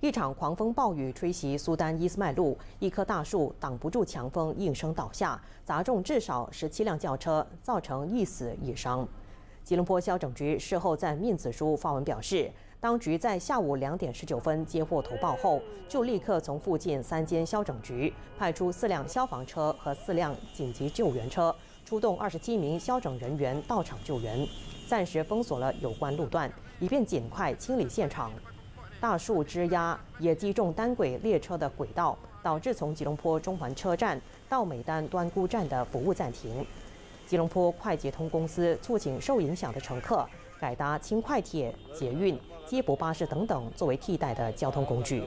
一场狂风暴雨吹袭苏丹伊斯麦路，一棵大树挡不住强风，应声倒下，砸中至少17辆轿车，造成1死1伤。吉隆坡消整局事后在面子书发文表示，当局在下午2点19分接获投报后，就立刻从附近3间消整局派出4辆消防车和4辆紧急救援车，出动27名消整人员到场救援，暂时封锁了有关路段，以便尽快清理现场。大树枝桠也击中单轨列车的轨道，导致从吉隆坡中环车站到美丹端孤站的服务暂停。吉隆坡快捷通公司促请受影响的乘客改搭轻快铁、捷运、接驳巴士等等作为替代的交通工具。